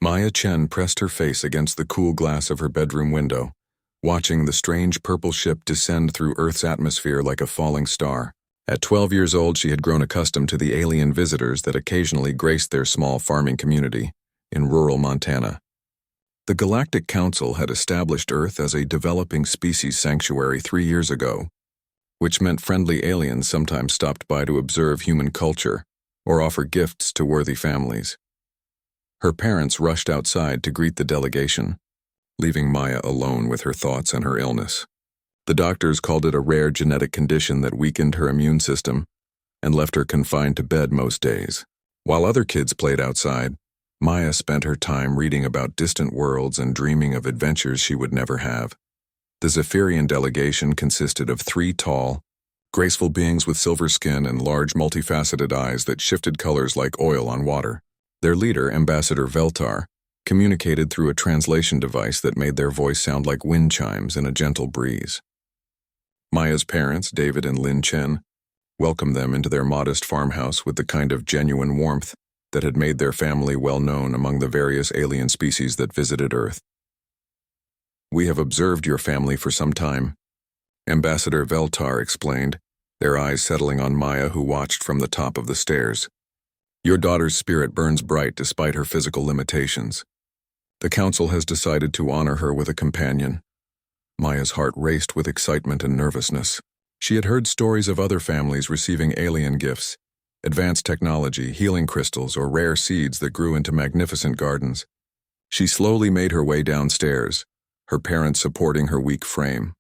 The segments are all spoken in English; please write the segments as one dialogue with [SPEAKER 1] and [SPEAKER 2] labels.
[SPEAKER 1] Maya Chen pressed her face against the cool glass of her bedroom window, watching the strange purple ship descend through Earth's atmosphere like a falling star. At 12 years old, she had grown accustomed to the alien visitors that occasionally graced their small farming community in rural Montana. The Galactic Council had established Earth as a developing species sanctuary 3 years ago, which meant friendly aliens sometimes stopped by to observe human culture or offer gifts to worthy families. Her parents rushed outside to greet the delegation, leaving Maya alone with her thoughts and her illness. The doctors called it a rare genetic condition that weakened her immune system and left her confined to bed most days. While other kids played outside, Maya spent her time reading about distant worlds and dreaming of adventures she would never have. The Zephyrian delegation consisted of 3 tall, graceful beings with silver skin and large multifaceted eyes that shifted colors like oil on water. Their leader, Ambassador Veltar, communicated through a translation device that made their voice sound like wind chimes in a gentle breeze. Maya's parents, David and Lin Chen, welcomed them into their modest farmhouse with the kind of genuine warmth that had made their family well known among the various alien species that visited Earth. "We have observed your family for some time," Ambassador Veltar explained, their eyes settling on Maya, who watched from the top of the stairs. "Your daughter's spirit burns bright despite her physical limitations. The council has decided to honor her with a companion." Maya's heart raced with excitement and nervousness. She had heard stories of other families receiving alien gifts, advanced technology, healing crystals, or rare seeds that grew into magnificent gardens. She slowly made her way downstairs, her parents supporting her weak frame.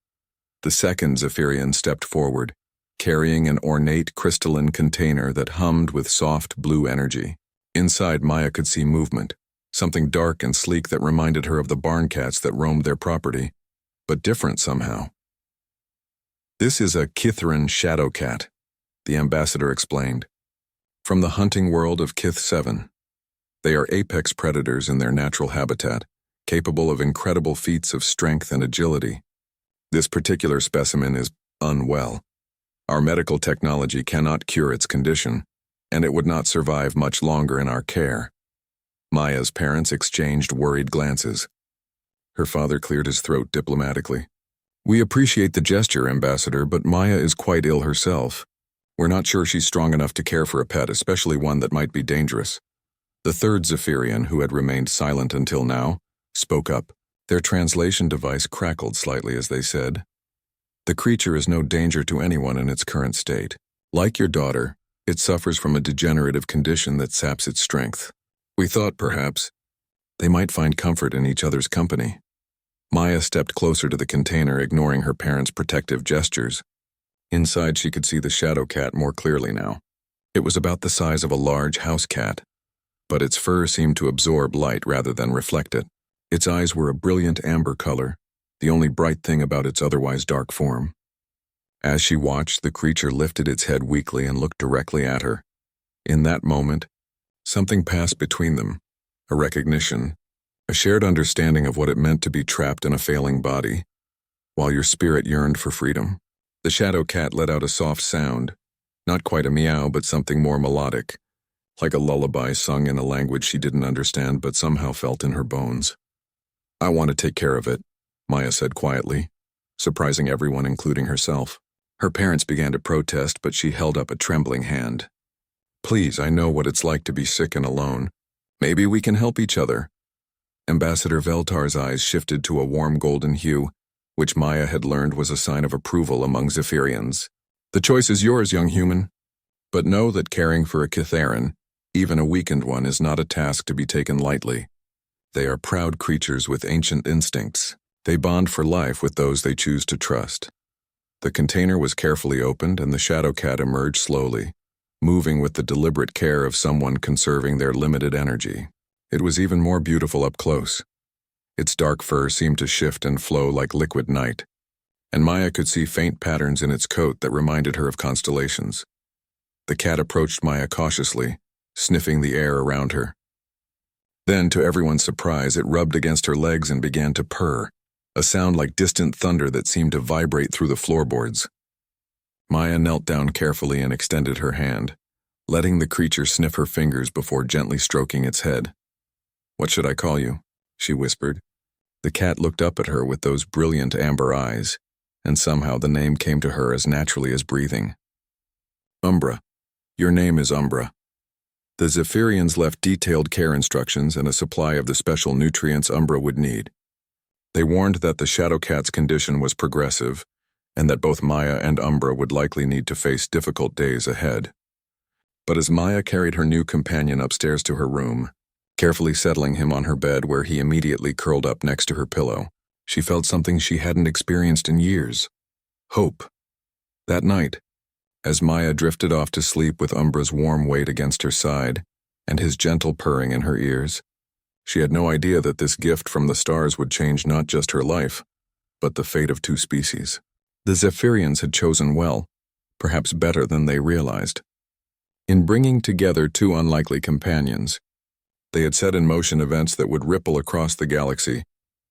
[SPEAKER 1] The second Zephyrian stepped forward, carrying an ornate crystalline container that hummed with soft blue energy. Inside, Maya could see movement, something dark and sleek that reminded her of the barn cats that roamed their property, but different somehow. "This is a Kithran shadow cat," the ambassador explained. "From the hunting world of Kith 7. They are apex predators in their natural habitat, capable of incredible feats of strength and agility. This particular specimen is unwell. Our medical technology cannot cure its condition, and it would not survive much longer in our care." Maya's parents exchanged worried glances. Her father cleared his throat diplomatically. "We appreciate the gesture, Ambassador, but Maya is quite ill herself. We're not sure she's strong enough to care for a pet, especially one that might be dangerous." The third Zephyrian, who had remained silent until now, spoke up. Their translation device crackled slightly as they said, "The creature is no danger to anyone in its current state. Like your daughter, it suffers from a degenerative condition that saps its strength. We thought, perhaps, they might find comfort in each other's company." Maya stepped closer to the container, ignoring her parents' protective gestures. Inside, she could see the shadow cat more clearly now. It was about the size of a large house cat, but its fur seemed to absorb light rather than reflect it. Its eyes were a brilliant amber color, the only bright thing about its otherwise dark form. As she watched, the creature lifted its head weakly and looked directly at her. In that moment, something passed between them, a recognition, a shared understanding of what it meant to be trapped in a failing body, while your spirit yearned for freedom. The shadow cat let out a soft sound, not quite a meow, but something more melodic, like a lullaby sung in a language she didn't understand but somehow felt in her bones. "I want to take care of it," Maya said quietly, surprising everyone, including herself. Her parents began to protest, but she held up a trembling hand. "Please, I know what it's like to be sick and alone. Maybe we can help each other." Ambassador Veltar's eyes shifted to a warm golden hue, which Maya had learned was a sign of approval among Zephyrians. "The choice is yours, young human. But know that caring for a Kitharan, even a weakened one, is not a task to be taken lightly. They are proud creatures with ancient instincts. They bond for life with those they choose to trust." The container was carefully opened, and the shadow cat emerged slowly, moving with the deliberate care of someone conserving their limited energy. It was even more beautiful up close. Its dark fur seemed to shift and flow like liquid night, and Maya could see faint patterns in its coat that reminded her of constellations. The cat approached Maya cautiously, sniffing the air around her. Then, to everyone's surprise, it rubbed against her legs and began to purr, a sound like distant thunder that seemed to vibrate through the floorboards. Maya knelt down carefully and extended her hand, letting the creature sniff her fingers before gently stroking its head. "What should I call you?" she whispered. The cat looked up at her with those brilliant amber eyes, and somehow the name came to her as naturally as breathing. "Umbra. Your name is Umbra." The Zephyrians left detailed care instructions and a supply of the special nutrients Umbra would need. They warned that the shadow cat's condition was progressive, and that both Maya and Umbra would likely need to face difficult days ahead. But as Maya carried her new companion upstairs to her room, carefully settling him on her bed where he immediately curled up next to her pillow, she felt something she hadn't experienced in years: hope. That night, as Maya drifted off to sleep with Umbra's warm weight against her side and his gentle purring in her ears, she had no idea that this gift from the stars would change not just her life, but the fate of two species. The Zephyrians had chosen well, perhaps better than they realized. In bringing together two unlikely companions, they had set in motion events that would ripple across the galaxy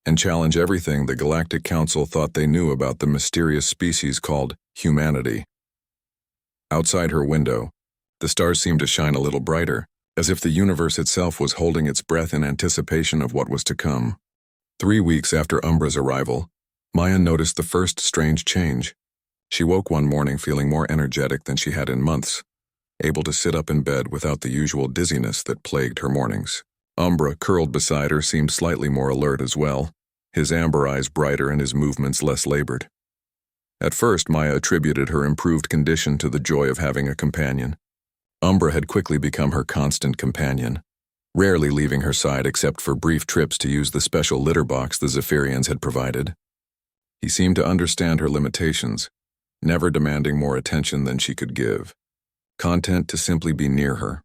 [SPEAKER 1] and challenge everything the Galactic Council thought they knew about the mysterious species called humanity. Outside her window, the stars seemed to shine a little brighter, as if the universe itself was holding its breath in anticipation of what was to come. 3 weeks after Umbra's arrival, Maya noticed the first strange change. She woke one morning feeling more energetic than she had in months, able to sit up in bed without the usual dizziness that plagued her mornings. Umbra, curled beside her, seemed slightly more alert as well, his amber eyes brighter and his movements less labored. At first, Maya attributed her improved condition to the joy of having a companion. Umbra had quickly become her constant companion, rarely leaving her side except for brief trips to use the special litter box the Zephyrians had provided. He seemed to understand her limitations, never demanding more attention than she could give, content to simply be near her.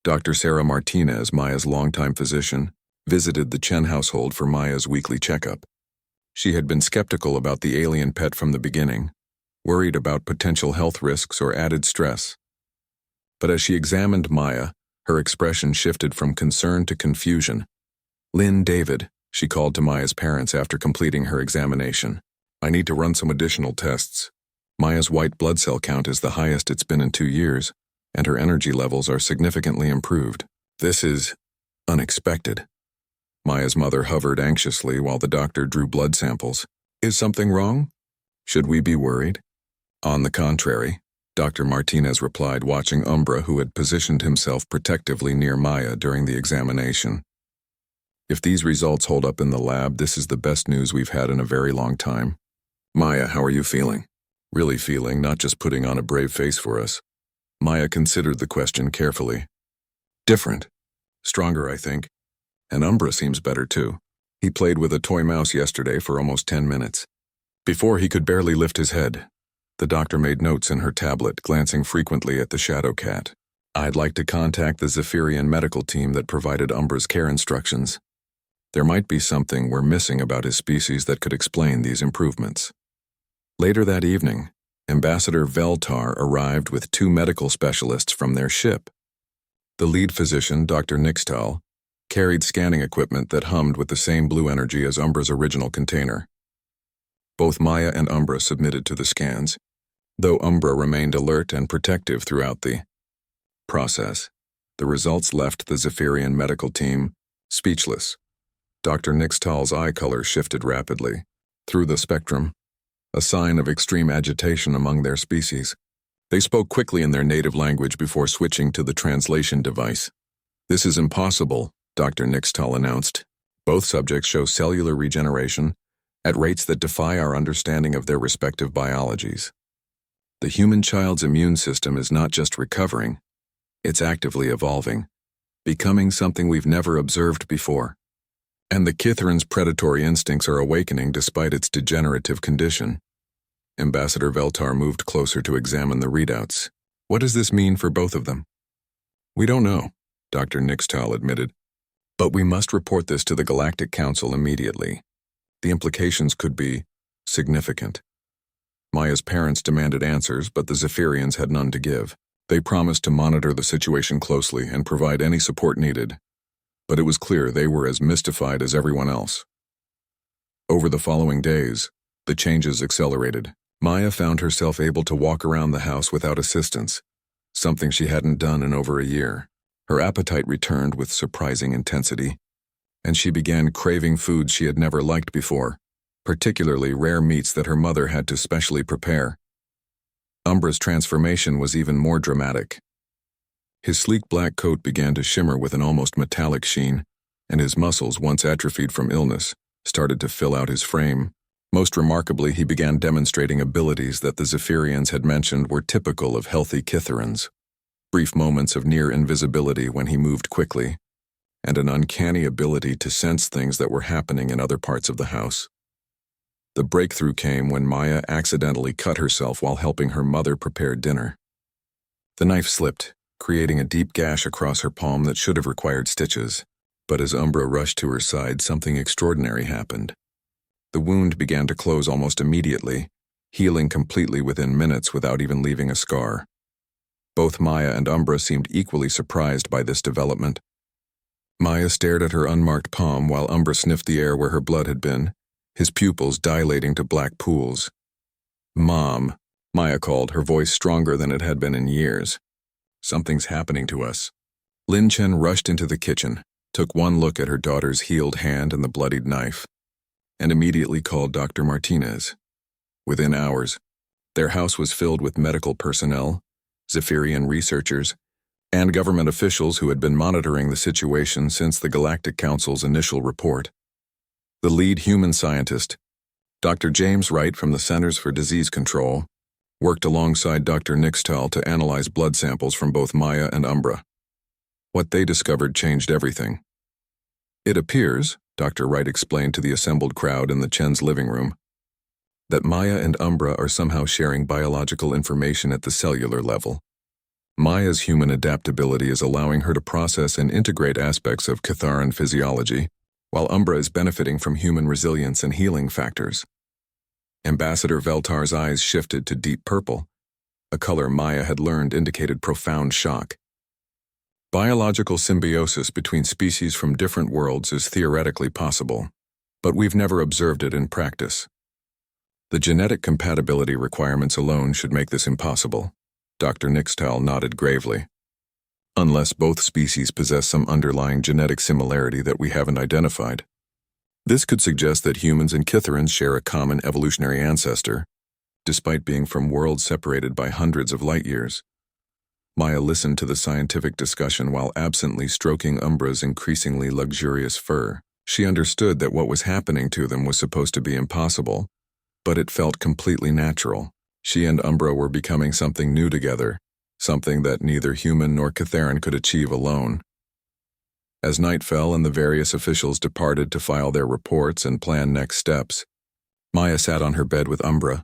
[SPEAKER 1] Dr. Sarah Martinez, Maya's longtime physician, visited the Chen household for Maya's weekly checkup. She had been skeptical about the alien pet from the beginning, worried about potential health risks or added stress. But as she examined Maya, her expression shifted from concern to confusion. "Lynn, David," she called to Maya's parents after completing her examination. "I need to run some additional tests. Maya's white blood cell count is the highest it's been in 2 years, and her energy levels are significantly improved. This is unexpected." Maya's mother hovered anxiously while the doctor drew blood samples. "Is something wrong? Should we be worried?" "On the contrary," Dr. Martinez replied, watching Umbra, who had positioned himself protectively near Maya during the examination. "If these results hold up in the lab, this is the best news we've had in a very long time. Maya, how are you feeling?" "Really feeling, not just putting on a brave face for us." Maya considered the question carefully. "Different. Stronger, I think. And Umbra seems better too. He played with a toy mouse yesterday for almost 10 minutes. Before he could barely lift his head." The doctor made notes in her tablet, glancing frequently at the shadow cat. "I'd like to contact the Zephyrian medical team that provided Umbra's care instructions. There might be something we're missing about his species that could explain these improvements." Later that evening, Ambassador Veltar arrived with 2 medical specialists from their ship. The lead physician, Dr. Nixtal, carried scanning equipment that hummed with the same blue energy as Umbra's original container. Both Maya and Umbra submitted to the scans, though Umbra remained alert and protective throughout the process. The results left the Zephyrian medical team speechless. Dr. Nixtal's eye color shifted rapidly. Through the spectrum, a sign of extreme agitation among their species. They spoke quickly in their native language before switching to the translation device. "This is impossible," Dr. Nixtal announced. "Both subjects show cellular regeneration at rates that defy our understanding of their respective biologies. The human child's immune system is not just recovering, it's actively evolving, becoming something we've never observed before. And the Kithran's predatory instincts are awakening despite its degenerative condition." Ambassador Veltar moved closer to examine the readouts. "What does this mean for both of them?" "We don't know," Dr. Nixtal admitted. "But we must report this to the Galactic Council immediately. The implications could be significant." Maya's parents demanded answers, but the Zephyrians had none to give. They promised to monitor the situation closely and provide any support needed. But it was clear they were as mystified as everyone else. Over the following days, the changes accelerated. Maya found herself able to walk around the house without assistance, something she hadn't done in over a year. Her appetite returned with surprising intensity. and she began craving foods she had never liked before, particularly rare meats that her mother had to specially prepare. Umbra's transformation was even more dramatic. His sleek black coat began to shimmer with an almost metallic sheen, and his muscles, once atrophied from illness, started to fill out his frame. Most remarkably, he began demonstrating abilities that the Zephyrians had mentioned were typical of healthy Kitharans. Brief moments of near invisibility when he moved quickly, and an uncanny ability to sense things that were happening in other parts of the house. The breakthrough came when Maya accidentally cut herself while helping her mother prepare dinner. The knife slipped, creating a deep gash across her palm that should have required stitches, but as Umbra rushed to her side, something extraordinary happened. The wound began to close almost immediately, healing completely within minutes without even leaving a scar. Both Maya and Umbra seemed equally surprised by this development. Maya stared at her unmarked palm while Umbra sniffed the air where her blood had been, his pupils dilating to black pools. "Mom," Maya called, her voice stronger than it had been in years. "Something's happening to us." Lin Chen rushed into the kitchen, took one look at her daughter's healed hand and the bloodied knife, and immediately called Dr. Martinez. Within hours, their house was filled with medical personnel, Zephyrian researchers, and government officials who had been monitoring the situation since the Galactic Council's initial report. The lead human scientist, Dr. James Wright from the Centers for Disease Control, worked alongside Dr. Nixtal to analyze blood samples from both Maya and Umbra. What they discovered changed everything. "It appears," Dr. Wright explained to the assembled crowd in the Chen's living room, "that Maya and Umbra are somehow sharing biological information at the cellular level. Maya's human adaptability is allowing her to process and integrate aspects of Kitharan physiology, while Umbra is benefiting from human resilience and healing factors." Ambassador Veltar's eyes shifted to deep purple, a color Maya had learned indicated profound shock. Biological symbiosis between species from different worlds is theoretically possible, but we've never observed it in practice. The genetic compatibility requirements alone should make this impossible. Dr. Nixtal nodded gravely. Unless both species possess some underlying genetic similarity that we haven't identified. This could suggest that humans and Kitharans share a common evolutionary ancestor, despite being from worlds separated by hundreds of light years. Maya listened to the scientific discussion while absently stroking Umbra's increasingly luxurious fur. She understood that what was happening to them was supposed to be impossible, but it felt completely natural. She and Umbra were becoming something new together, something that neither human nor Kitharan could achieve alone. As night fell and the various officials departed to file their reports and plan next steps, Maya sat on her bed with Umbra,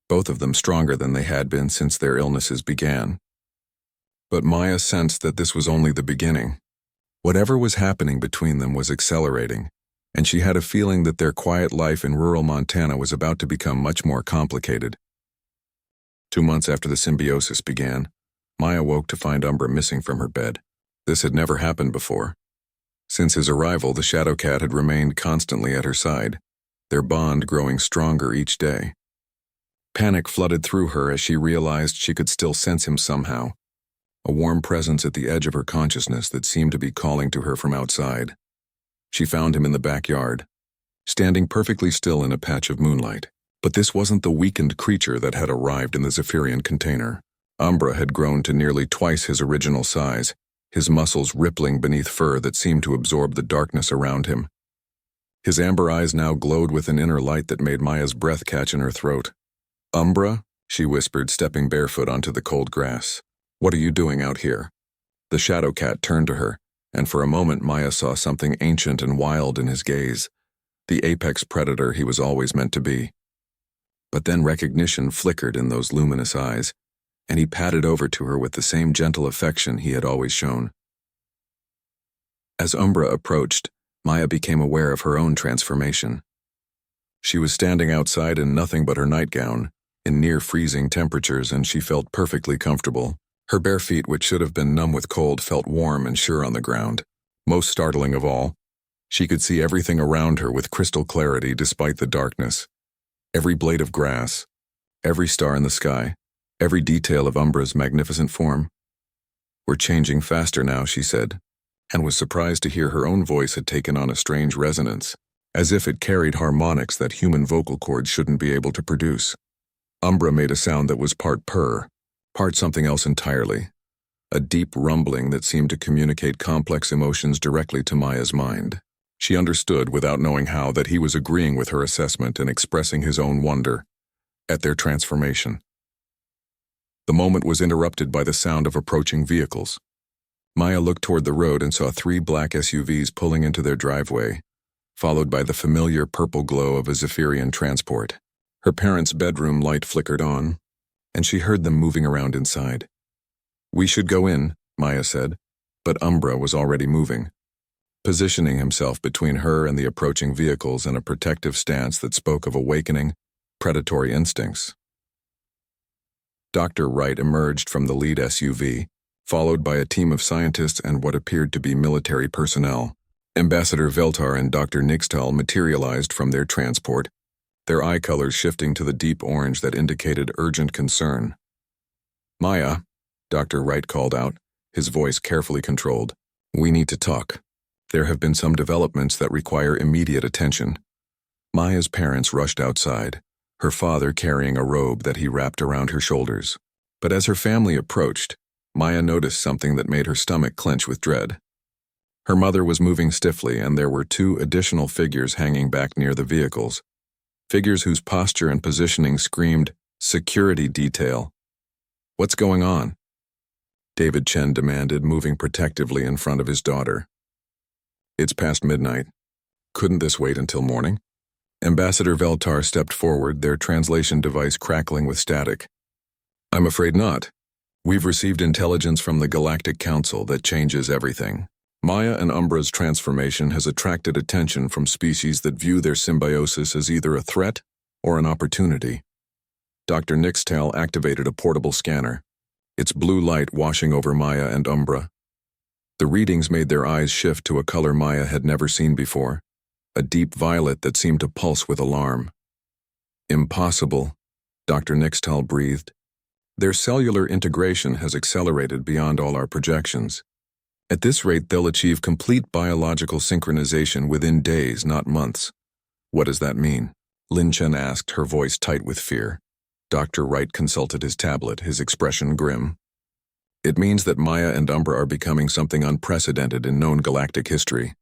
[SPEAKER 1] both of them stronger than they had been since their illnesses began. But Maya sensed that this was only the beginning. Whatever was happening between them was accelerating, and she had a feeling that their quiet life in rural Montana was about to become much more complicated. 2 months after the symbiosis began, Maya woke to find Umbra missing from her bed. This had never happened before. Since his arrival, the Shadow Cat had remained constantly at her side, their bond growing stronger each day. Panic flooded through her as she realized she could still sense him somehow, a warm presence at the edge of her consciousness that seemed to be calling to her from outside. She found him in the backyard, standing perfectly still in a patch of moonlight. But this wasn't the weakened creature that had arrived in the Zephyrian container. Umbra had grown to nearly twice his original size, his muscles rippling beneath fur that seemed to absorb the darkness around him. His amber eyes now glowed with an inner light that made Maya's breath catch in her throat. "Umbra," she whispered, stepping barefoot onto the cold grass. "What are you doing out here?" The Shadow Cat turned to her, and for a moment Maya saw something ancient and wild in his gaze, the apex predator he was always meant to be. But then recognition flickered in those luminous eyes, and he padded over to her with the same gentle affection he had always shown. As Umbra approached, Maya became aware of her own transformation. She was standing outside in nothing but her nightgown, in near-freezing temperatures, and she felt perfectly comfortable. Her bare feet, which should have been numb with cold, felt warm and sure on the ground. Most startling of all, she could see everything around her with crystal clarity despite the darkness. Every blade of grass, every star in the sky, every detail of Umbra's magnificent form. "We're changing faster now," she said. and was surprised to hear her own voice had taken on a strange resonance, as if it carried harmonics that human vocal cords shouldn't be able to produce. Umbra made a sound that was part purr, part something else entirely, a deep rumbling that seemed to communicate complex emotions directly to Maya's mind. She understood, without knowing how, that he was agreeing with her assessment and expressing his own wonder at their transformation. The moment was interrupted by the sound of approaching vehicles. Maya looked toward the road and saw 3 black SUVs pulling into their driveway, followed by the familiar purple glow of a Zephyrian transport. Her parents' bedroom light flickered on, and she heard them moving around inside. "We should go in," Maya said, but Umbra was already moving, positioning himself between her and the approaching vehicles in a protective stance that spoke of awakening, predatory instincts. Dr. Wright emerged from the lead SUV, followed by a team of scientists and what appeared to be military personnel. Ambassador Veltar and Dr. Nixtal materialized from their transport, their eye colors shifting to the deep orange that indicated urgent concern. "Maya," Dr. Wright called out, his voice carefully controlled. "We need to talk. There have been some developments that require immediate attention." Maya's parents rushed outside, her father carrying a robe that he wrapped around her shoulders. But as her family approached, Maya noticed something that made her stomach clench with dread. Her mother was moving stiffly, and there were 2 additional figures hanging back near the vehicles, figures whose posture and positioning screamed, "Security detail." "What's going on?" David Chen demanded, moving protectively in front of his daughter. "It's past midnight. Couldn't this wait until morning?" Ambassador Veltar stepped forward, their translation device crackling with static. "I'm afraid not. We've received intelligence from the Galactic Council that changes everything. Maya and Umbra's transformation has attracted attention from species that view their symbiosis as either a threat or an opportunity." Dr. Nixtal activated a portable scanner, its blue light washing over Maya and Umbra. The readings made their eyes shift to a color Maya had never seen before, a deep violet that seemed to pulse with alarm. "Impossible," Dr. Nixtal breathed. "Their cellular integration has accelerated beyond all our projections. At this rate, they'll achieve complete biological synchronization within days, not months." "What does that mean?" Lin Chen asked, her voice tight with fear. Dr. Wright consulted his tablet, his expression grim. "It means that Maya and Umbra are becoming something unprecedented in known galactic history.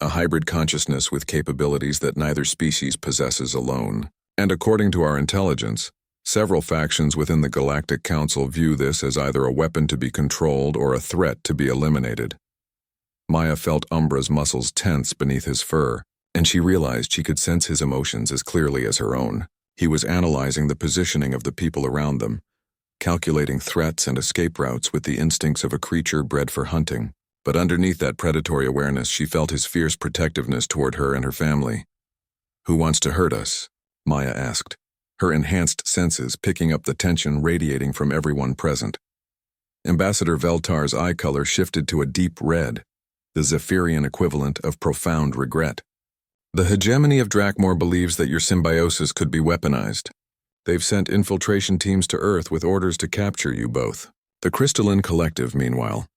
[SPEAKER 1] A hybrid consciousness with capabilities that neither species possesses alone. And according to our intelligence, several factions within the Galactic Council view this as either a weapon to be controlled or a threat to be eliminated." Maya felt Umbra's muscles tense beneath his fur, and she realized she could sense his emotions as clearly as her own. He was analyzing the positioning of the people around them, calculating threats and escape routes with the instincts of a creature bred for hunting. But underneath that predatory awareness, she felt his fierce protectiveness toward her and her family. "Who wants to hurt us?" Maya asked, her enhanced senses picking up the tension radiating from everyone present. Ambassador Veltar's eye color shifted to a deep red, the Zephyrian equivalent of profound regret. "The hegemony of Drakmor believes that your symbiosis could be weaponized. They've sent infiltration teams to Earth with orders to capture you both. The Crystalline Collective, meanwhile,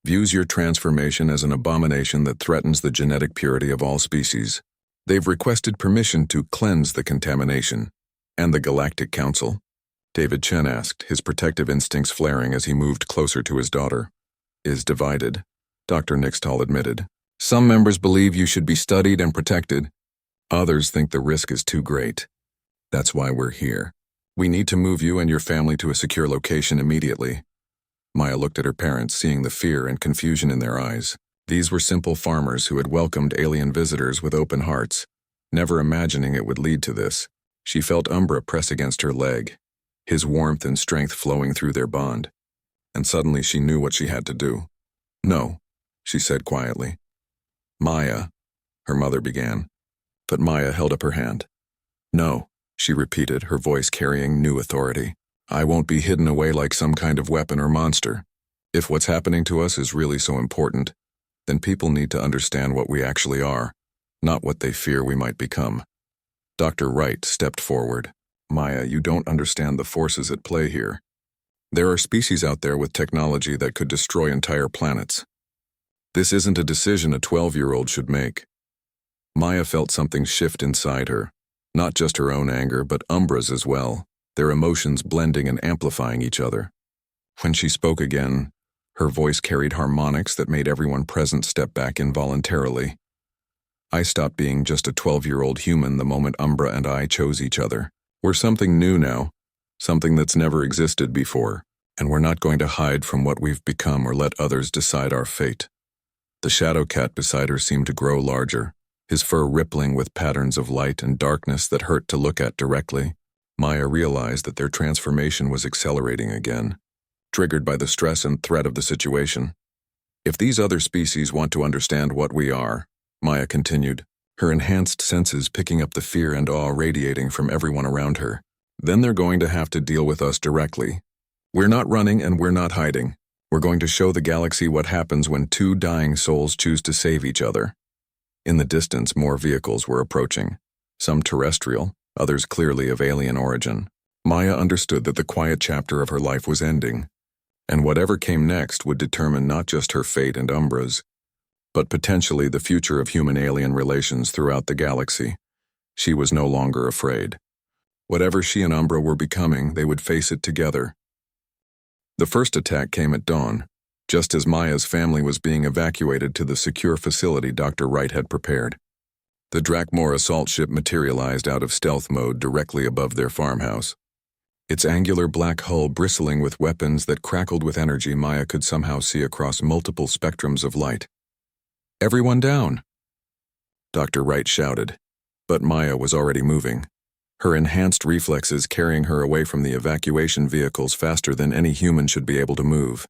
[SPEAKER 1] views your transformation as an abomination that threatens the genetic purity of all species. They've requested permission to cleanse the contamination." "And the Galactic Council?" David Chen asked, his protective instincts flaring as he moved closer to his daughter. "Is divided," Dr. Nixtal admitted. "Some members believe you should be studied and protected. Others think the risk is too great. That's why we're here. We need to move you and your family to a secure location immediately." Maya looked at her parents, seeing the fear and confusion in their eyes. These were simple farmers who had welcomed alien visitors with open hearts, never imagining it would lead to this. She felt Umbra press against her leg, his warmth and strength flowing through their bond. And suddenly she knew what she had to do. "No," she said quietly. "Maya," her mother began, but Maya held up her hand. "No," she repeated, her voice carrying new authority. "I won't be hidden away like some kind of weapon or monster. If what's happening to us is really so important, then people need to understand what we actually are, not what they fear we might become." Dr. Wright stepped forward. "Maya, you don't understand the forces at play here. There are species out there with technology that could destroy entire planets. This isn't a decision a 12-year-old should make. Maya felt something shift inside her, not just her own anger, but Umbra's as well, their emotions blending and amplifying each other. When she spoke again, her voice carried harmonics that made everyone present step back involuntarily. I stopped being just a 12-year-old human the moment Umbra and I chose each other. We're something new now, something that's never existed before, and we're not going to hide from what we've become or let others decide our fate. The shadow cat beside her seemed to grow larger, his fur rippling with patterns of light and darkness that hurt to look at directly. Maya realized that their transformation was accelerating again, triggered by the stress and threat of the situation. If these other species want to understand what we are, Maya continued, her enhanced senses picking up the fear and awe radiating from everyone around her, then they're going to have to deal with us directly. We're not running and we're not hiding. We're going to show the galaxy what happens when two dying souls choose to save each other. In the distance, more vehicles were approaching, some terrestrial, others clearly of alien origin. Maya understood that the quiet chapter of her life was ending, and whatever came next would determine not just her fate and Umbra's, but potentially the future of human-alien relations throughout the galaxy. She was no longer afraid. Whatever she and Umbra were becoming, they would face it together. The first attack came at dawn, just as Maya's family was being evacuated to the secure facility Dr. Wright had prepared. The Drakmor assault ship materialized out of stealth mode directly above their farmhouse. Its angular black hull bristling with weapons that crackled with energy Maya could somehow see across multiple spectrums of light. "Everyone down!" Dr. Wright shouted, but Maya was already moving, her enhanced reflexes carrying her away from the evacuation vehicles faster than any human should be able to move.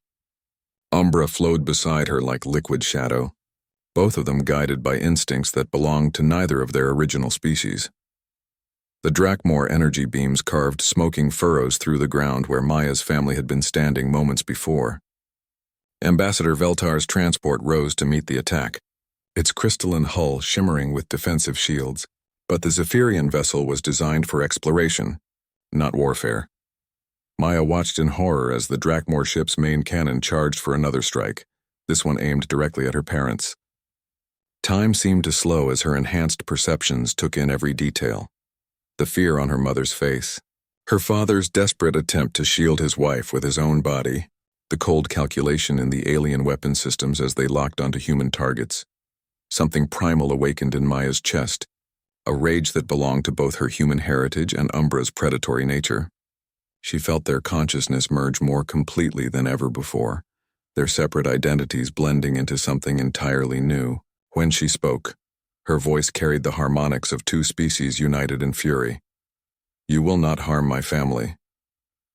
[SPEAKER 1] Umbra flowed beside her like liquid shadow, both of them guided by instincts that belonged to neither of their original species. The Drakmor energy beams carved smoking furrows through the ground where Maya's family had been standing moments before. Ambassador Veltar's transport rose to meet the attack, its crystalline hull shimmering with defensive shields, but the Zephyrian vessel was designed for exploration, not warfare. Maya watched in horror as the Drakmor ship's main cannon charged for another strike, this one aimed directly at her parents. Time seemed to slow as her enhanced perceptions took in every detail. The fear on her mother's face, her father's desperate attempt to shield his wife with his own body, the cold calculation in the alien weapon systems as they locked onto human targets. Something primal awakened in Maya's chest, a rage that belonged to both her human heritage and Umbra's predatory nature. She felt their consciousness merge more completely than ever before, their separate identities blending into something entirely new. When she spoke, her voice carried the harmonics of two species united in fury. "You will not harm my family."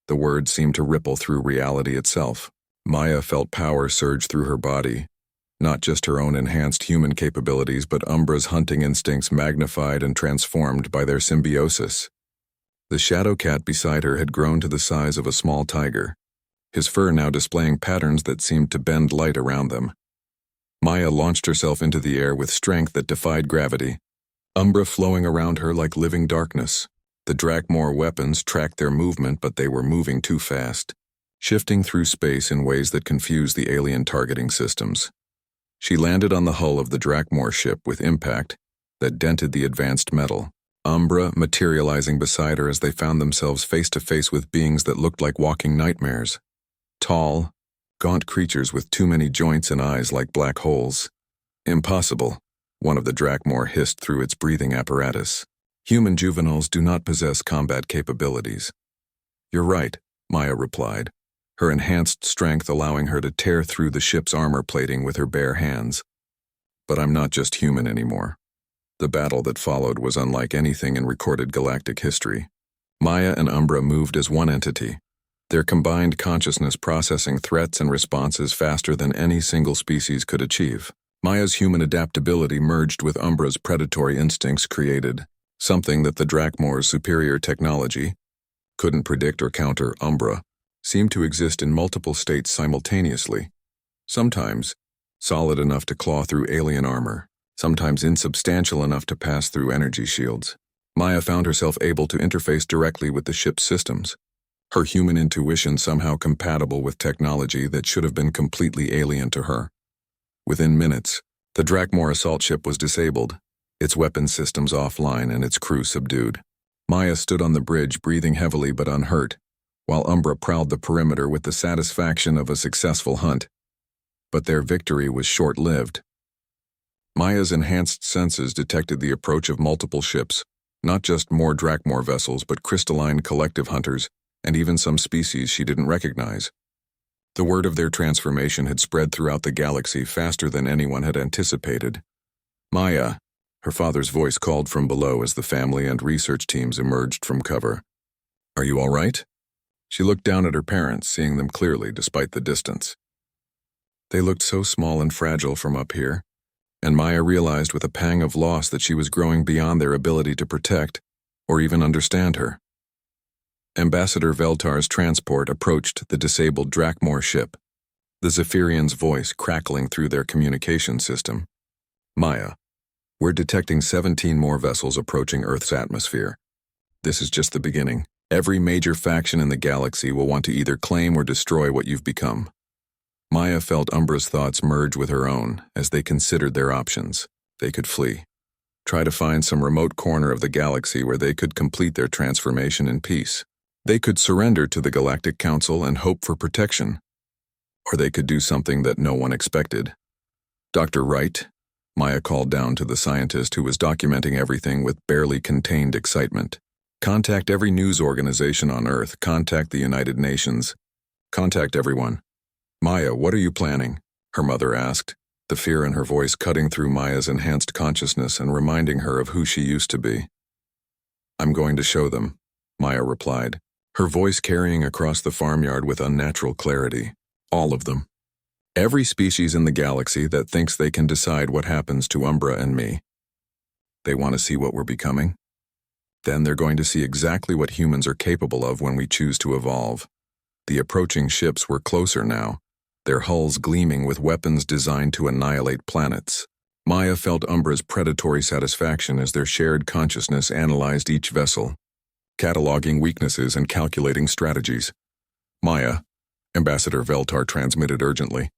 [SPEAKER 1] The words seemed to ripple through reality itself. Maya felt power surge through her body, not just her own enhanced human capabilities, but Umbra's hunting instincts magnified and transformed by their symbiosis. The shadow cat beside her had grown to the size of a small tiger, his fur now displaying patterns that seemed to bend light around them. Maya launched herself into the air with strength that defied gravity, Umbra flowing around her like living darkness. The Drakmor weapons tracked their movement, but they were moving too fast, shifting through space in ways that confused the alien targeting systems. She landed on the hull of the Drakmor ship with impact that dented the advanced metal, Umbra materializing beside her as they found themselves face to face with beings that looked like walking nightmares. Tall, gaunt creatures with too many joints and eyes like black holes. "Impossible," one of the Drakmor hissed through its breathing apparatus. "Human juveniles do not possess combat capabilities." "You're right," Maya replied, her enhanced strength allowing her to tear through the ship's armor plating with her bare hands. "But I'm not just human anymore." The battle that followed was unlike anything in recorded galactic history. Maya and Umbra moved as one entity, their combined consciousness processing threats and responses faster than any single species could achieve. Maya's human adaptability merged with Umbra's predatory instincts created something that the Drakmor's superior technology couldn't predict or counter. Umbra seemed to exist in multiple states simultaneously, sometimes solid enough to claw through alien armor, sometimes insubstantial enough to pass through energy shields. Maya found herself able to interface directly with the ship's systems, her human intuition somehow compatible with technology that should have been completely alien to her. Within minutes, the Drakmor assault ship was disabled, its weapons systems offline and its crew subdued. Maya stood on the bridge, breathing heavily but unhurt, while Umbra prowled the perimeter with the satisfaction of a successful hunt. But their victory was short-lived. Maya's enhanced senses detected the approach of multiple ships, not just more Drakmor vessels but crystalline collective hunters, and even some species she didn't recognize. The word of their transformation had spread throughout the galaxy faster than anyone had anticipated. "Maya," her father's voice called from below as the family and research teams emerged from cover. "Are you all right?" She looked down at her parents, seeing them clearly despite the distance. They looked so small and fragile from up here, and Maya realized with a pang of loss that she was growing beyond their ability to protect or even understand her. Ambassador Veltar's transport approached the disabled Drakmor ship, the Zephyrian's voice crackling through their communication system. "Maya, we're detecting 17 more vessels approaching Earth's atmosphere. This is just the beginning. Every major faction in the galaxy will want to either claim or destroy what you've become." Maya felt Umbra's thoughts merge with her own as they considered their options. They could flee, try to find some remote corner of the galaxy where they could complete their transformation in peace. They could surrender to the Galactic Council and hope for protection. Or they could do something that no one expected. "Dr. Wright," Maya called down to the scientist who was documenting everything with barely contained excitement. "Contact every news organization on Earth, contact the United Nations, contact everyone." "Maya, what are you planning?" her mother asked, the fear in her voice cutting through Maya's enhanced consciousness and reminding her of who she used to be. "I'm going to show them," Maya replied, her voice carrying across the farmyard with unnatural clarity. "All of them. Every species in the galaxy that thinks they can decide what happens to Umbra and me. They want to see what we're becoming. Then they're going to see exactly what humans are capable of when we choose to evolve." The approaching ships were closer now, their hulls gleaming with weapons designed to annihilate planets. Maya felt Umbra's predatory satisfaction as their shared consciousness analyzed each vessel, cataloging weaknesses and calculating strategies. "Maya," Ambassador Veltar transmitted urgently,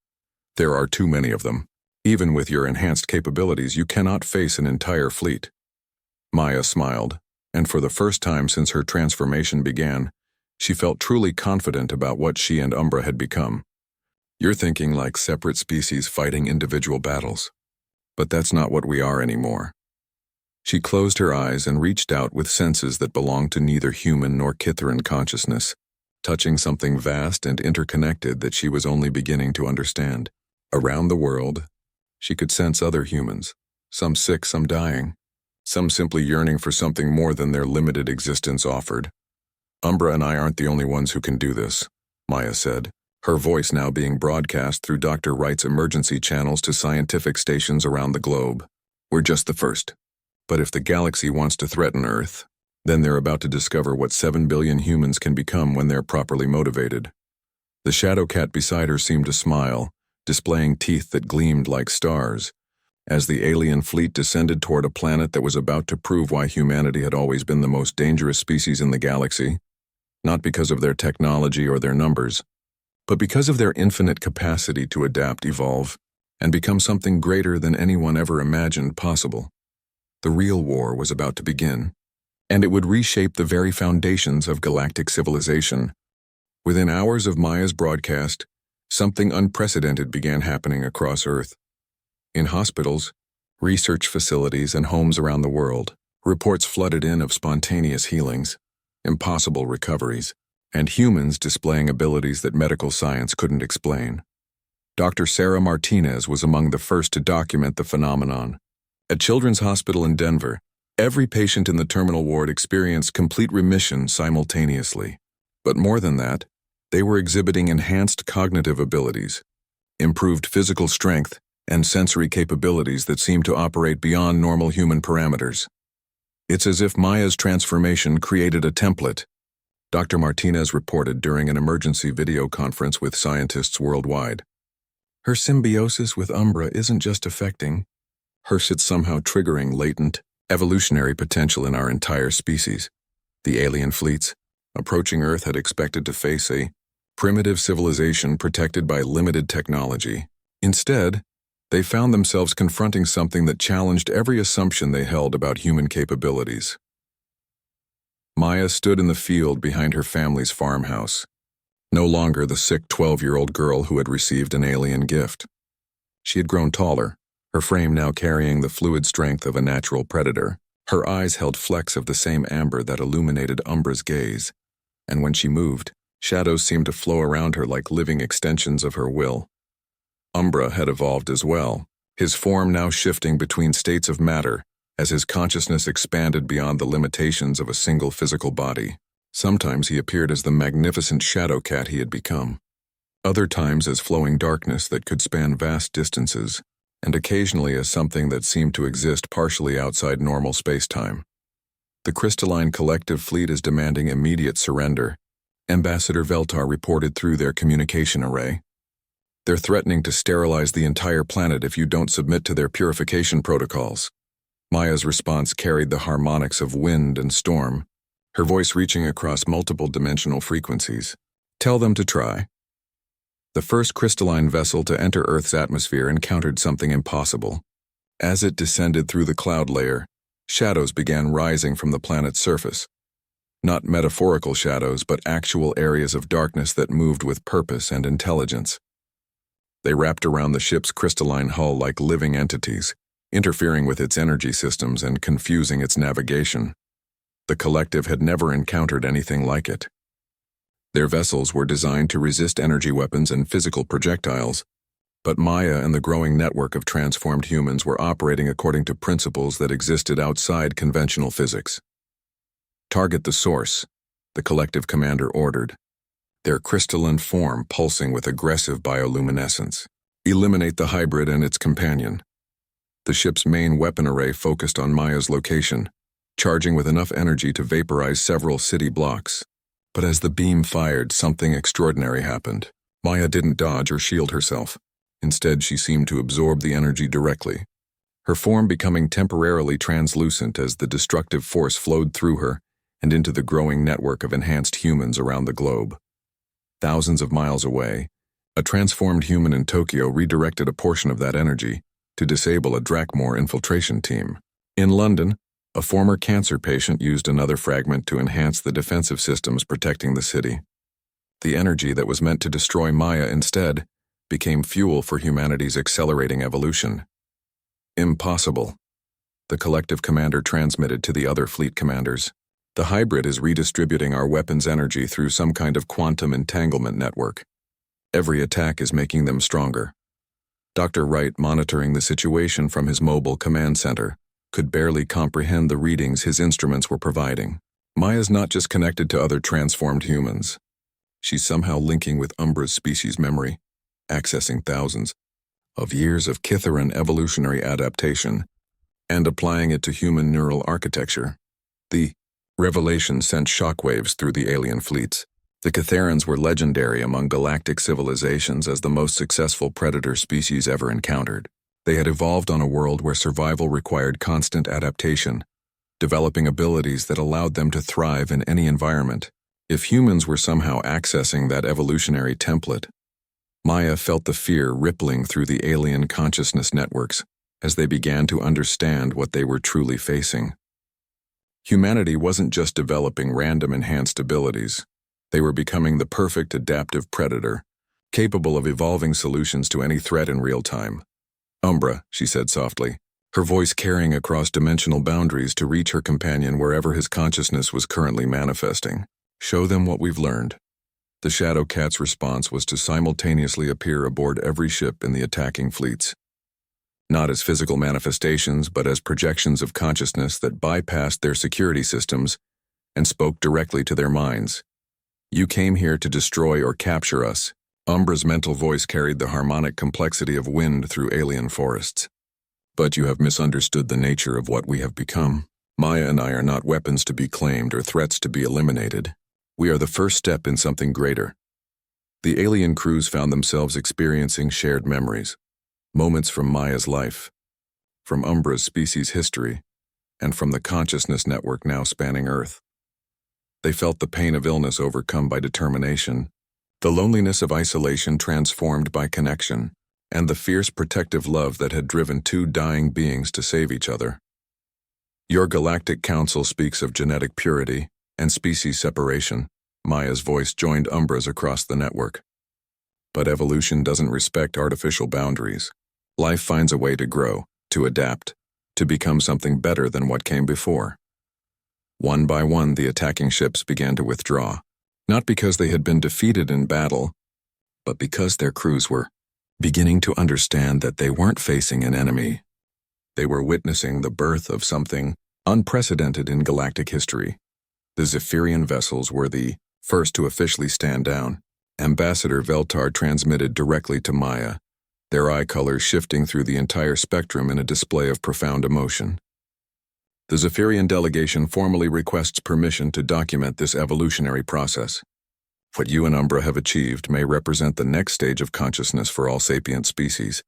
[SPEAKER 1] "there are too many of them. Even with your enhanced capabilities, you cannot face an entire fleet." Maya smiled, and for the first time since her transformation began, she felt truly confident about what she and Umbra had become. "You're thinking like separate species fighting individual battles. But that's not what we are anymore." She closed her eyes and reached out with senses that belonged to neither human nor Kithran consciousness, touching something vast and interconnected that she was only beginning to understand. Around the world, she could sense other humans, some sick, some dying, some simply yearning for something more than their limited existence offered. "Umbra and I aren't the only ones who can do this," Maya said, her voice now being broadcast through Dr. Wright's emergency channels to scientific stations around the globe. "We're just the first. But if the galaxy wants to threaten Earth, then they're about to discover what 7 billion humans can become when they're properly motivated." The shadow cat beside her seemed to smile, displaying teeth that gleamed like stars, as the alien fleet descended toward a planet that was about to prove why humanity had always been the most dangerous species in the galaxy, not because of their technology or their numbers, but because of their infinite capacity to adapt, evolve, and become something greater than anyone ever imagined possible. The real war was about to begin, and it would reshape the very foundations of galactic civilization. Within hours of Maya's broadcast, something unprecedented began happening across Earth. In hospitals, research facilities, and homes around the world, reports flooded in of spontaneous healings, impossible recoveries, and humans displaying abilities that medical science couldn't explain. Dr. Sarah Martinez was among the first to document the phenomenon. At Children's Hospital in Denver, every patient in the terminal ward experienced complete remission simultaneously. But more than that, they were exhibiting enhanced cognitive abilities, improved physical strength, and sensory capabilities that seemed to operate beyond normal human parameters. "It's as if Maya's transformation created a template," Dr. Martinez reported during an emergency video conference with scientists worldwide. "Her symbiosis with Umbra isn't just affecting hers, it's somehow triggering latent, evolutionary potential in our entire species." The alien fleets approaching Earth had expected to face a primitive civilization protected by limited technology. Instead, They found themselves confronting something that challenged every assumption they held about human capabilities. Maya stood in the field behind her family's farmhouse, no longer the sick 12-year-old girl who had received an alien gift. She had grown taller, her frame now carrying the fluid strength of a natural predator. Her eyes held flecks of the same amber that illuminated Umbra's gaze, and when she moved, shadows seemed to flow around her like living extensions of her will. Umbra had evolved as well, his form now shifting between states of matter as his consciousness expanded beyond the limitations of a single physical body. Sometimes he appeared as the magnificent shadow cat he had become, other times as flowing darkness that could span vast distances, and occasionally as something that seemed to exist partially outside normal space-time. The crystalline collective fleet is demanding immediate surrender, Ambassador Veltar reported through their communication array. They're threatening to sterilize the entire planet if you don't submit to their purification protocols. Maya's response carried the harmonics of wind and storm, her voice reaching across multiple dimensional frequencies. Tell them to try. The first crystalline vessel to enter Earth's atmosphere encountered something impossible. As it descended through the cloud layer, shadows began rising from the planet's surface. Not metaphorical shadows, but actual areas of darkness that moved with purpose and intelligence. They wrapped around the ship's crystalline hull like living entities, interfering with its energy systems and confusing its navigation. The collective had never encountered anything like it. Their vessels were designed to resist energy weapons and physical projectiles, but Maya and the growing network of transformed humans were operating according to principles that existed outside conventional physics. Target the source, the collective commander ordered, their crystalline form pulsing with aggressive bioluminescence. Eliminate the hybrid and its companion. The ship's main weapon array focused on Maya's location, charging with enough energy to vaporize several city blocks. But as the beam fired, something extraordinary happened. Maya didn't dodge or shield herself. Instead, she seemed to absorb the energy directly, her form becoming temporarily translucent as the destructive force flowed through her and into the growing network of enhanced humans around the globe. Thousands of miles away, a transformed human in Tokyo redirected a portion of that energy to disable a Drakmor infiltration team. In London, a former cancer patient used another fragment to enhance the defensive systems protecting the city. The energy that was meant to destroy Maya instead became fuel for humanity's accelerating evolution. Impossible. The collective commander transmitted to the other fleet commanders. The hybrid is redistributing our weapons' energy through some kind of quantum entanglement network. Every attack is making them stronger. Dr. Wright, monitoring the situation from his mobile command center, could barely comprehend the readings his instruments were providing. Maya's not just connected to other transformed humans. She's somehow linking with Umbra's species memory, accessing thousands of years of Kitharan evolutionary adaptation, and applying it to human neural architecture. The revelation sent shockwaves through the alien fleets. The Kitharans were legendary among galactic civilizations as the most successful predator species ever encountered. They had evolved on a world where survival required constant adaptation, developing abilities that allowed them to thrive in any environment. If humans were somehow accessing that evolutionary template, Maya felt the fear rippling through the alien consciousness networks as they began to understand what they were truly facing. Humanity wasn't just developing random enhanced abilities. They were becoming the perfect adaptive predator, capable of evolving solutions to any threat in real time. Umbra, she said softly, her voice carrying across dimensional boundaries to reach her companion wherever his consciousness was currently manifesting. Show them what we've learned. The Shadow Cat's response was to simultaneously appear aboard every ship in the attacking fleets. Not as physical manifestations, but as projections of consciousness that bypassed their security systems and spoke directly to their minds. You came here to destroy or capture us. Umbra's mental voice carried the harmonic complexity of wind through alien forests. But you have misunderstood the nature of what we have become. Maya and I are not weapons to be claimed or threats to be eliminated. We are the first step in something greater. The alien crews found themselves experiencing shared memories, moments from Maya's life, from Umbra's species history, and from the consciousness network now spanning Earth. They felt the pain of illness overcome by determination, the loneliness of isolation transformed by connection. and the fierce protective love that had driven two dying beings to save each other. Your Galactic Council speaks of genetic purity and species separation. Maya's voice joined Umbra's across the network. But evolution doesn't respect artificial boundaries. Life finds a way to grow, to adapt, to become something better than what came before. One by one, the attacking ships began to withdraw, not because they had been defeated in battle, but because their crews were beginning to understand that they weren't facing an enemy. They were witnessing the birth of something unprecedented in galactic history. The Zephyrian vessels were the first to officially stand down. Ambassador Veltar transmitted directly to Maya, their eye colors shifting through the entire spectrum in a display of profound emotion. The Zephyrian delegation formally requests permission to document this evolutionary process. What you and Umbra have achieved may represent the next stage of consciousness for all sapient species,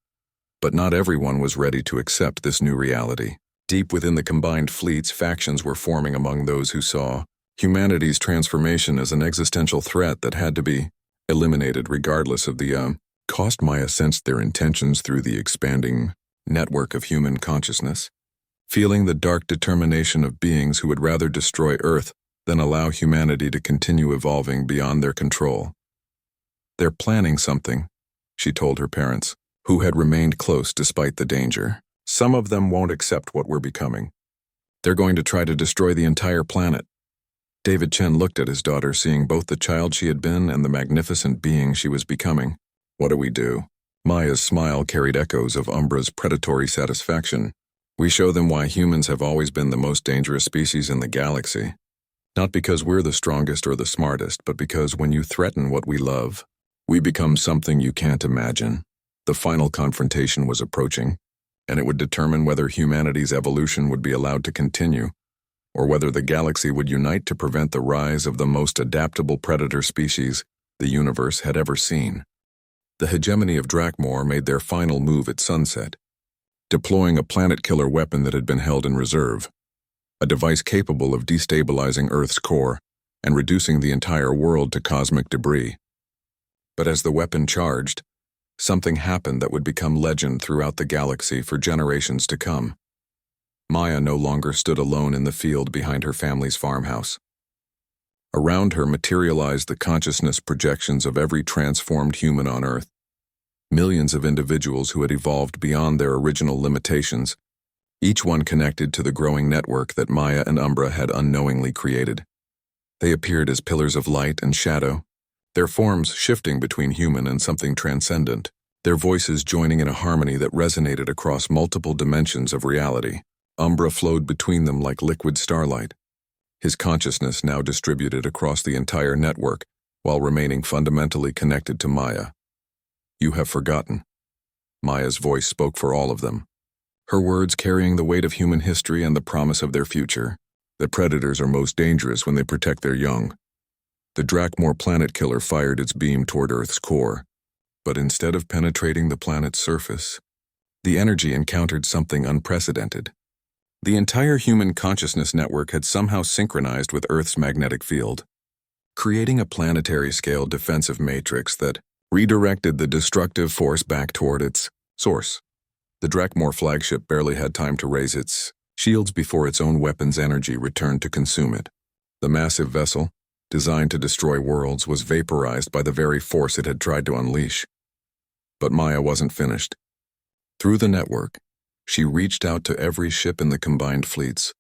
[SPEAKER 1] but not everyone was ready to accept this new reality. Deep within the combined fleets, factions were forming among those who saw humanity's transformation as an existential threat that had to be eliminated regardless of the cost. Maya sensed their intentions through the expanding network of human consciousness, feeling the dark determination of beings who would rather destroy Earth than allow humanity to continue evolving beyond their control. They're planning something, she told her parents, who had remained close despite the danger. Some of them won't accept what we're becoming. They're going to try to destroy the entire planet. David Chen looked at his daughter, seeing both the child she had been and the magnificent being she was becoming. What do we do? Maya's smile carried echoes of Umbra's predatory satisfaction. We show them why humans have always been the most dangerous species in the galaxy. Not because we're the strongest or the smartest, but because when you threaten what we love, we become something you can't imagine. The final confrontation was approaching, and it would determine whether humanity's evolution would be allowed to continue, or whether the galaxy would unite to prevent the rise of the most adaptable predator species the universe had ever seen. The hegemony of Drakmor made their final move at sunset, deploying a planet-killer weapon that had been held in reserve, a device capable of destabilizing Earth's core and reducing the entire world to cosmic debris. But as the weapon charged, something happened that would become legend throughout the galaxy for generations to come. Maya no longer stood alone in the field behind her family's farmhouse. Around her materialized the consciousness projections of every transformed human on Earth. Millions of individuals who had evolved beyond their original limitations, each one connected to the growing network that Maya and Umbra had unknowingly created. They appeared as pillars of light and shadow, their forms shifting between human and something transcendent, their voices joining in a harmony that resonated across multiple dimensions of reality. Umbra flowed between them like liquid starlight, his consciousness now distributed across the entire network while remaining fundamentally connected to Maya. You have forgotten. Maya's voice spoke for all of them, her words carrying the weight of human history and the promise of their future. The predators are most dangerous when they protect their young. The Drakmor planet killer fired its beam toward Earth's core, but instead of penetrating the planet's surface, the energy encountered something unprecedented. The entire human consciousness network had somehow synchronized with Earth's magnetic field, creating a planetary-scale defensive matrix that redirected the destructive force back toward its source. The Drakmor flagship barely had time to raise its shields before its own weapon's energy returned to consume it. The massive vessel, designed to destroy worlds, was vaporized by the very force it had tried to unleash. But Maya wasn't finished. Through the network, she reached out to every ship in the combined fleets,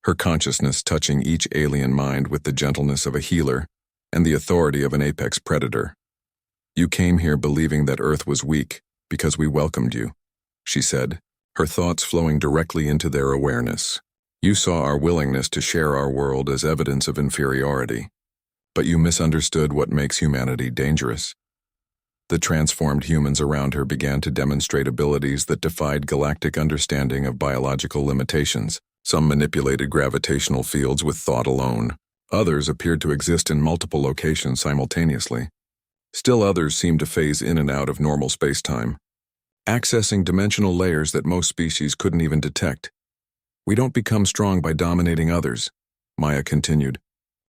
[SPEAKER 1] her consciousness touching each alien mind with the gentleness of a healer and the authority of an apex predator. You came here believing that Earth was weak because we welcomed you, she said, her thoughts flowing directly into their awareness. You saw our willingness to share our world as evidence of inferiority, but you misunderstood what makes humanity dangerous. The transformed humans around her began to demonstrate abilities that defied galactic understanding of biological limitations. Some manipulated gravitational fields with thought alone. Others appeared to exist in multiple locations simultaneously. Still others seemed to phase in and out of normal space-time, accessing dimensional layers that most species couldn't even detect. We don't become strong by dominating others, Maya continued,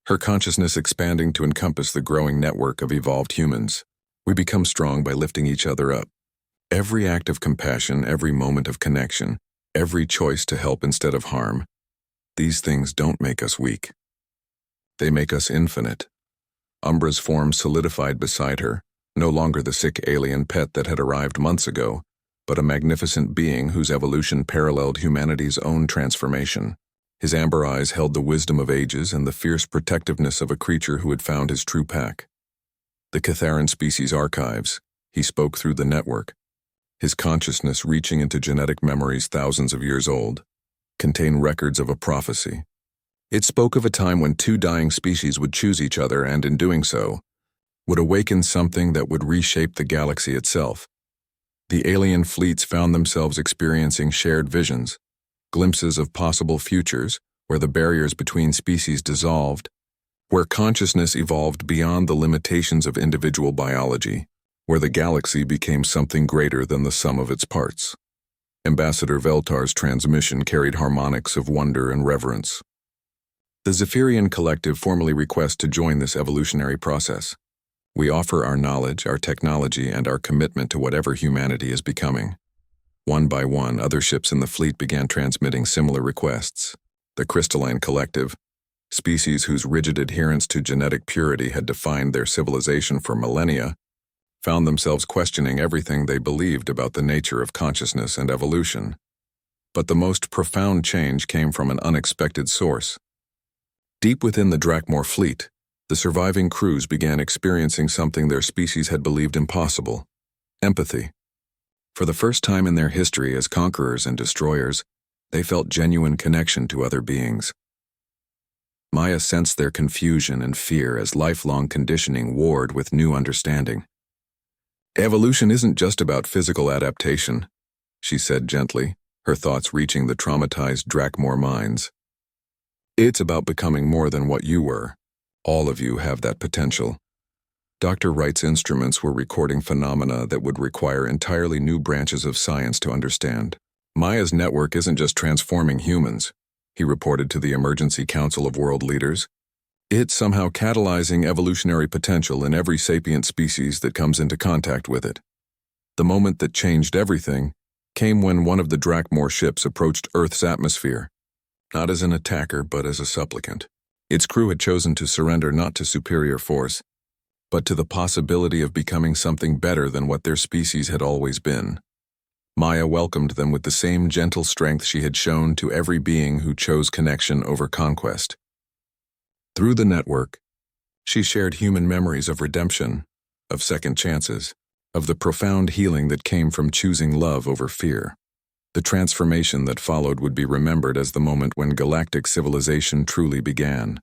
[SPEAKER 1] her consciousness expanding to encompass the growing network of evolved humans. We become strong by lifting each other up. Every act of compassion, every moment of connection, every choice to help instead of harm, these things don't make us weak. They make us infinite. Umbra's form solidified beside her, no longer the sick alien pet that had arrived months ago, but a magnificent being whose evolution paralleled humanity's own transformation. His amber eyes held the wisdom of ages and the fierce protectiveness of a creature who had found his true pack. The Catharan species archives, he spoke through the network, his consciousness reaching into genetic memories thousands of years old, contain records of a prophecy. It spoke of a time when two dying species would choose each other and, in doing so, would awaken something that would reshape the galaxy itself. The alien fleets found themselves experiencing shared visions, glimpses of possible futures where the barriers between species dissolved, where consciousness evolved beyond the limitations of individual biology, where the galaxy became something greater than the sum of its parts. Ambassador Veltar's transmission carried harmonics of wonder and reverence. The Zephyrian Collective formally requests to join this evolutionary process. We offer our knowledge, our technology, and our commitment to whatever humanity is becoming. One by one, other ships in the fleet began transmitting similar requests. The Crystalline Collective, species whose rigid adherence to genetic purity had defined their civilization for millennia, found themselves questioning everything they believed about the nature of consciousness and evolution. But the most profound change came from an unexpected source. Deep within the Drakmor fleet, the surviving crews began experiencing something their species had believed impossible: empathy. For the first time in their history as conquerors and destroyers, they felt genuine connection to other beings. Maya sensed their confusion and fear as lifelong conditioning warred with new understanding. "Evolution isn't just about physical adaptation," she said gently, her thoughts reaching the traumatized Drakmor minds. "It's about becoming more than what you were. All of you have that potential." Dr. Wright's instruments were recording phenomena that would require entirely new branches of science to understand. "Maya's network isn't just transforming humans," he reported to the Emergency Council of World Leaders. "It's somehow catalyzing evolutionary potential in every sapient species that comes into contact with it." The moment that changed everything came when one of the Drakmor ships approached Earth's atmosphere, not as an attacker but as a supplicant. Its crew had chosen to surrender not to superior force, but to the possibility of becoming something better than what their species had always been. Maya welcomed them with the same gentle strength she had shown to every being who chose connection over conquest. Through the network, she shared human memories of redemption, of second chances, of the profound healing that came from choosing love over fear. The transformation that followed would be remembered as the moment when galactic civilization truly began.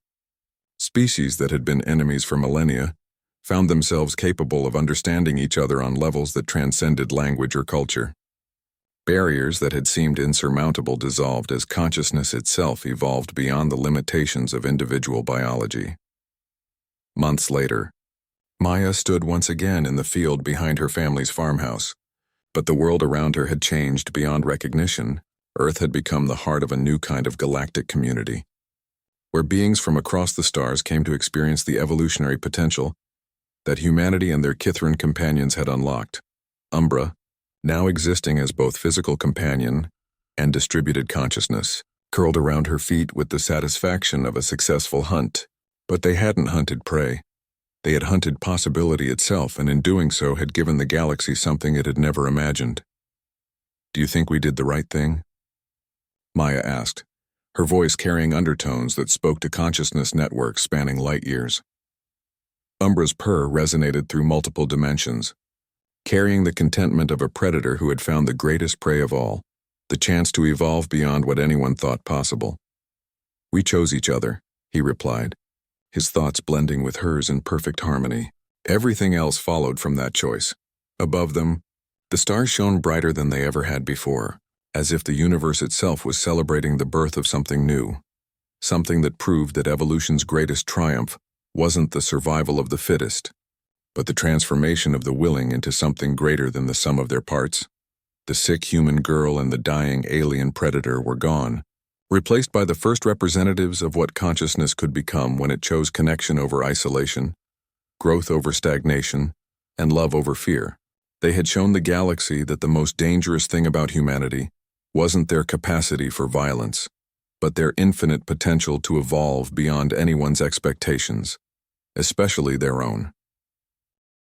[SPEAKER 1] Species that had been enemies for millennia found themselves capable of understanding each other on levels that transcended language or culture. Barriers that had seemed insurmountable dissolved as consciousness itself evolved beyond the limitations of individual biology. Months later, Maya stood once again in the field behind her family's farmhouse. But the world around her had changed beyond recognition. Earth had become the heart of a new kind of galactic community, where beings from across the stars came to experience the evolutionary potential that humanity and their Kithran companions had unlocked. Umbra, now existing as both physical companion and distributed consciousness, curled around her feet with the satisfaction of a successful hunt. But they hadn't hunted prey. They had hunted possibility itself, and in doing so had given the galaxy something it had never imagined. "Do you think we did the right thing?" Maya asked, her voice carrying undertones that spoke to consciousness networks spanning light years. Umbra's purr resonated through multiple dimensions, carrying the contentment of a predator who had found the greatest prey of all, the chance to evolve beyond what anyone thought possible. "We chose each other," he replied, his thoughts blending with hers in perfect harmony. Everything else followed from that choice. Above them, the stars shone brighter than they ever had before, as if the universe itself was celebrating the birth of something new, something that proved that evolution's greatest triumph wasn't the survival of the fittest, but the transformation of the willing into something greater than the sum of their parts. The sick human girl and the dying alien predator were gone, replaced by the first representatives of what consciousness could become when it chose connection over isolation, growth over stagnation, and love over fear. They had shown the galaxy that the most dangerous thing about humanity wasn't their capacity for violence, but their infinite potential to evolve beyond anyone's expectations, especially their own.